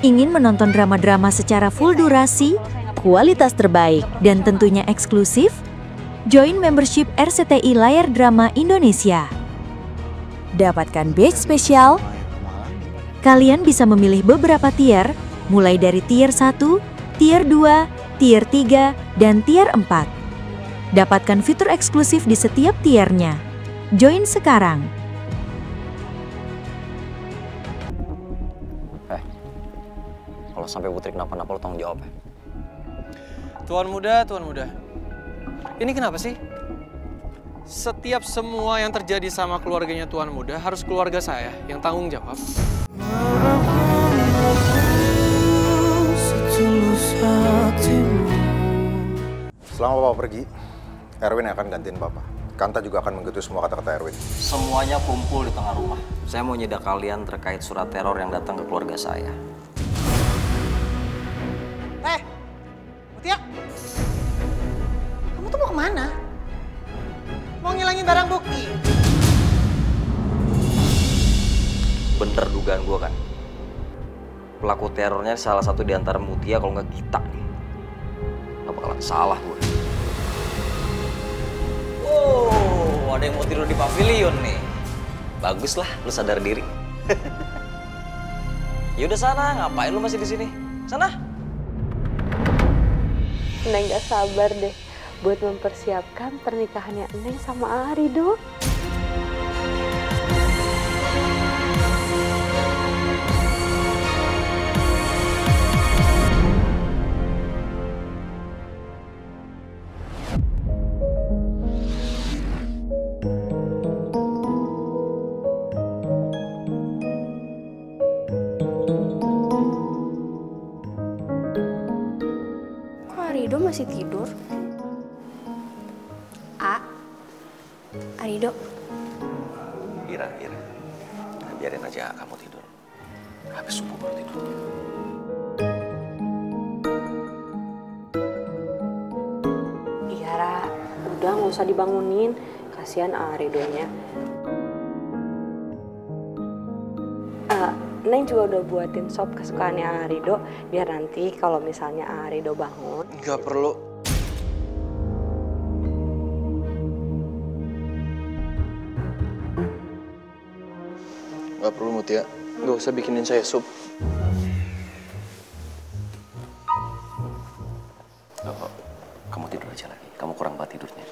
Ingin menonton drama-drama secara full durasi, kualitas terbaik, dan tentunya eksklusif? Join membership RCTI Layar Drama Indonesia. Dapatkan batch spesial. Kalian bisa memilih beberapa tier, mulai dari tier 1, tier 2, tier 3, dan tier 4. Dapatkan fitur eksklusif di setiap tiernya. Join sekarang. Kalau sampai Putri kenapa-napa lo tanggung jawab ya. Tuan muda. Ini kenapa sih? Setiap semua yang terjadi sama keluarganya Tuan muda harus keluarga saya yang tanggung jawab. Selama Bapak pergi, Erwin akan gantiin Bapak. Kanta juga akan mengikuti semua kata-kata Erwin. Semuanya kumpul di tengah rumah. Saya mau nyeda kalian terkait surat teror yang datang ke keluarga saya. Mutia, kamu tuh mau kemana? Mau ngilangin barang bukti? Bener dugaan gue kan? Pelaku terornya salah satu di antara Mutia kalau nggak kita nih. Gak bakalan salah gue. Oh, ada yang mau tidur di pavilion nih. Bagus lah, lu sadar diri. Yaudah sana, ngapain lu masih di sini? Sana. Neng gak sabar deh buat mempersiapkan pernikahannya Neng sama Arido. Arido masih tidur? Arido. Ira. Biarin aja kamu tidur. Habis subuh baru tidur. Iya, Ra. Udah nggak usah dibangunin. Kasihan Aridonya. Neng juga udah buatin sop kesukaannya Arido, biar nanti kalau misalnya Arido bangun. Nggak perlu. Nggak perlu Mutia, nggak usah bikinin saya sup. Kamu tidur aja lagi, kamu kurang banget tidurnya.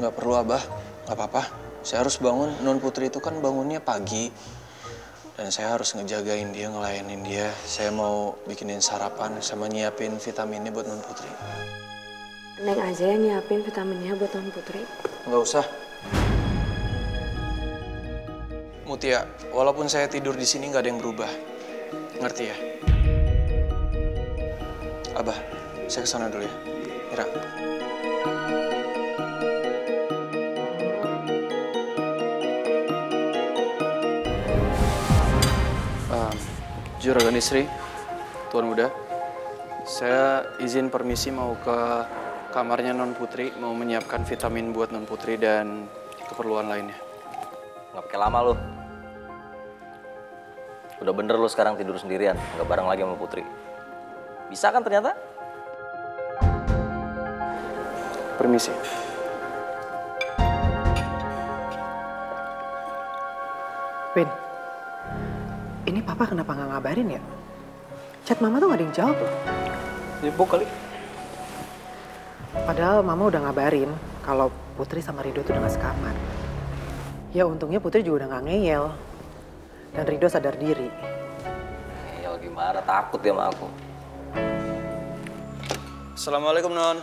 Nggak perlu Abah, nggak apa-apa. Saya harus bangun, Non Putri itu kan bangunnya pagi. Dan saya harus ngejagain dia, ngelayanin dia. Saya mau bikinin sarapan sama nyiapin vitaminnya buat Non Putri. Neng aja yang nyiapin vitaminnya buat Non Putri. Nggak usah. Mutia, walaupun saya tidur di sini nggak ada yang berubah. Ngerti ya? Abah, saya kesana dulu ya. Ira. Juragan istri, Tuan muda, saya izin permisi mau ke kamarnya Non Putri, mau menyiapkan vitamin buat Non Putri dan keperluan lainnya. Nggak pakai lama lu. Udah bener lu sekarang tidur sendirian, nggak bareng lagi sama Putri. Bisa kan ternyata? Permisi. Pin, ini papa kenapa nggak ngabarin ya? Chat mama tuh nggak ada yang jawab loh. Sibuk kali. Padahal mama udah ngabarin kalau Putri sama Rido tuh udah nggak sekamar. Ya untungnya Putri juga udah nggak ngeyel. Dan Rido sadar diri. Ngeyel gimana? Takut dia sama aku. Assalamualaikum Non.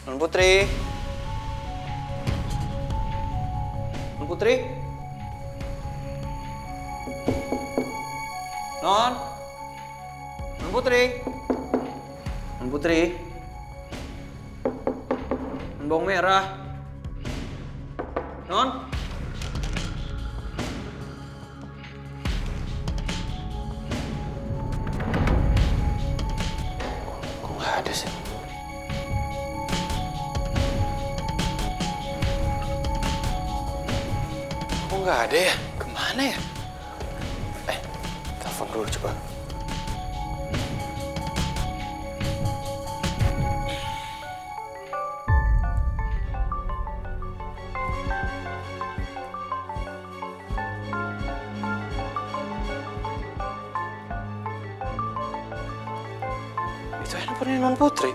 Non Putri. Non Putri. Non. Non Putri. Non Putri. Non bawang merah. Non. ada sih? Kok nggak ada ya? Kemana ya? Telepon dulu coba. Itu handphone Non Putri.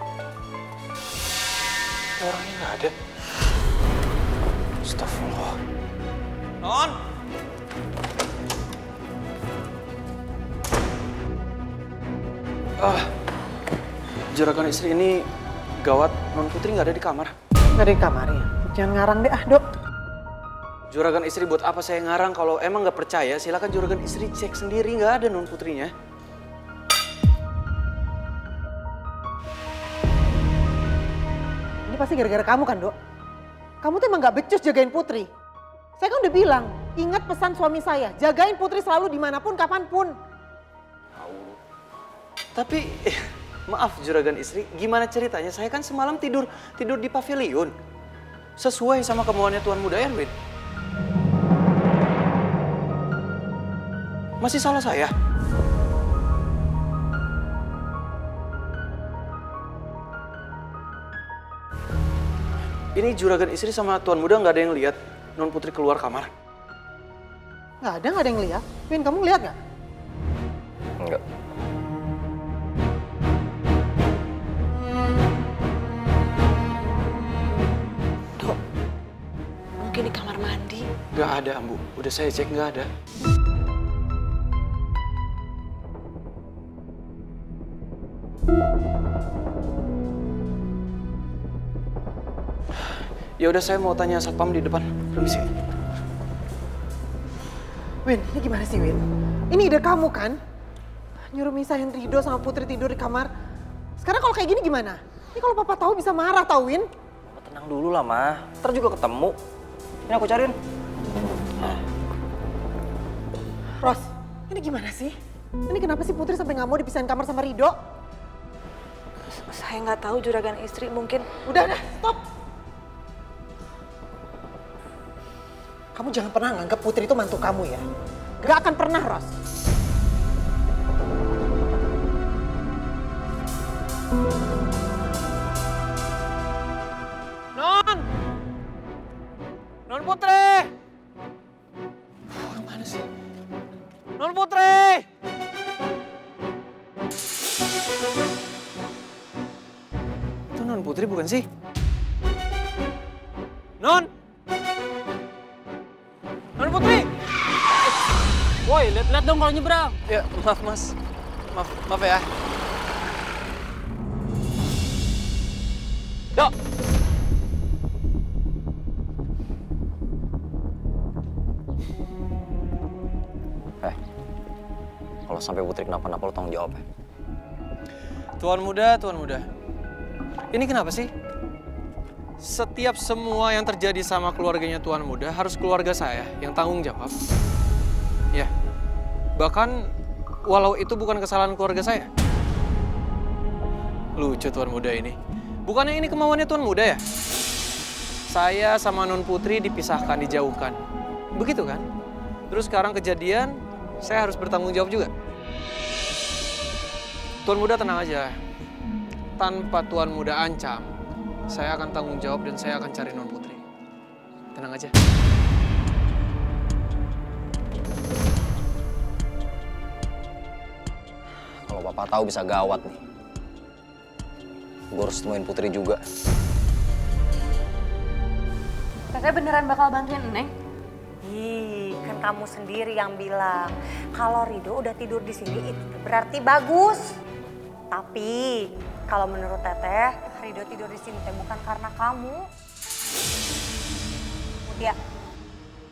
Orangnya nggak ada. Astagfirullah. Non! Juragan istri ini gawat. Non Putri nggak ada di kamar. Nggak ada di kamarnya. Jangan ngarang deh, Dok. Juragan istri buat apa saya ngarang? Kalau emang nggak percaya, silakan juragan istri cek sendiri. Nggak ada Non Putrinya. Ini pasti gara-gara kamu kan, Dok? Kamu tuh emang nggak becus jagain Putri. Saya kan udah bilang, ingat pesan suami saya, jagain Putri selalu dimanapun, kapanpun. Tapi, maaf juragan istri, gimana ceritanya? Saya kan semalam tidur di pavilion. Sesuai sama kemauannya Tuan Muda Erwin. Masih salah saya? Ini juragan istri sama Tuan Muda nggak ada yang lihat Non Putri keluar kamar? Nggak ada yang lihat. Win, kamu ngeliat nggak? Enggak. Dok, mungkin di kamar mandi. Nggak ada, Ambu. Udah saya cek, nggak ada. Ya udah, saya mau tanya satpam di depan. Permisi. Win, ini gimana sih, Win? Ini ide kamu kan? Nyuruh misahin Rido sama Putri tidur di kamar. Sekarang kalau kayak gini gimana? Ini kalau papa tahu bisa marah tau, Win. Mama tenang dulu lah, Ma. Ntar juga ketemu. Ini aku cariin. Ros, ini gimana sih? Ini kenapa sih Putri sampai nggak mau dipisahin kamar sama Rido? Saya nggak tahu juragan istri, mungkin... Udah, stop. Kamu jangan pernah nganggap Putri itu mantu kamu ya. Gak akan pernah, Ros. Non Putri! Kemana sih? Non Putri! Itu Non Putri bukan sih? Non! Non Putri! Woi, lihat dong kalau nyebrang. Ya, maaf Mas. Maaf ya. Dok! Kalau sampai Putri kenapa-napa lo tanggung jawab ya. Tuan Muda. Ini kenapa sih? Setiap semua yang terjadi sama keluarganya Tuan Muda harus keluarga saya yang tanggung jawab. Ya, bahkan walau itu bukan kesalahan keluarga saya. Lucu Tuan Muda ini. Bukannya ini kemauannya Tuan Muda ya? Saya sama Non Putri dipisahkan, dijauhkan. Begitu kan? Terus sekarang kejadian, saya harus bertanggung jawab juga. Tuan Muda tenang aja. Tanpa Tuan Muda ancam, saya akan tanggung jawab dan saya akan cari Non Putri. Tenang aja. Kalau Papa tahu bisa gawat nih. Gue harus temuin Putri juga. Teteh beneran bakal bantuin Neng? Ih, kan kamu sendiri yang bilang kalau Rido udah tidur di sini itu berarti bagus. Tapi kalau menurut Teteh, Rido tidur di sini teh bukan karena kamu. Mutia,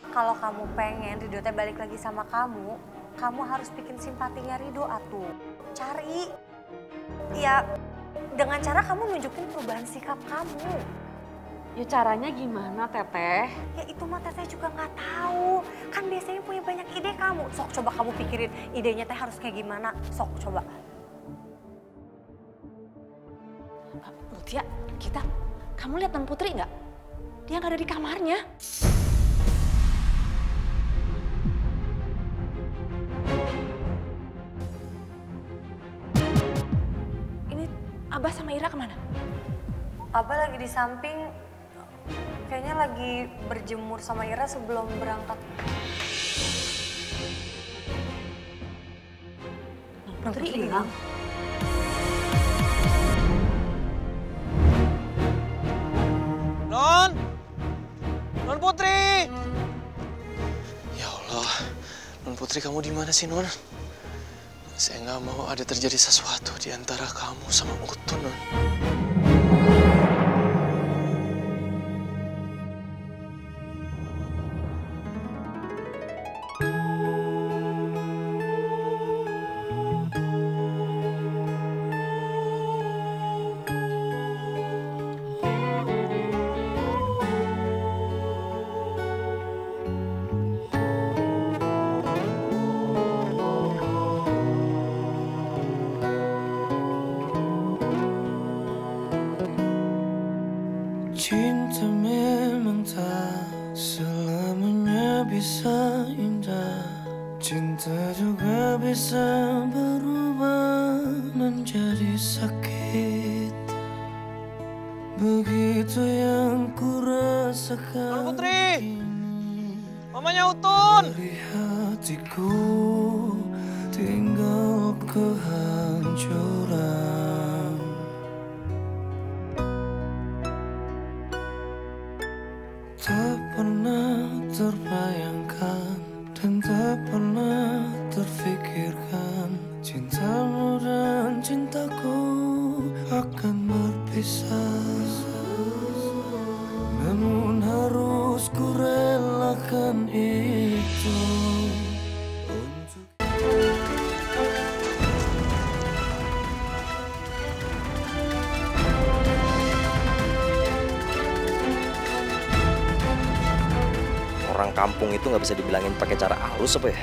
kalau kamu pengen Rido teh balik lagi sama kamu harus bikin simpatinya Rido atuh. Cari. Ya, dengan cara kamu nunjukin perubahan sikap kamu. Ya caranya gimana Teteh? Ya itu mah Teteh juga nggak tahu. Kan biasanya punya banyak ide kamu. Sok coba kamu pikirin idenya teh harus kayak gimana. Sok coba. Mutia, kita, kamu lihat Non Putri nggak? Dia nggak ada di kamarnya. Ini Abah sama Ira kemana? Abah lagi di samping, kayaknya lagi berjemur sama Ira sebelum berangkat. Non Putri hilang. Non Putri! Ya Allah, Non Putri kamu di mana sih Non? Saya nggak mau ada terjadi sesuatu di antara kamu sama Utun Non. Cinta memang tak selamanya bisa indah. Cinta juga bisa berubah menjadi sakit. Begitu yang ku rasakan. Non Putri! Mamanya Utun! Dari hatiku tinggal kehancuran. Tak pernah terbayangkan dan tak pernah terfikirkan cintamu dan cintaku akan berpisah. Namun harus ku relakan itu. Orang kampung itu nggak bisa dibilangin pakai cara halus apa ya?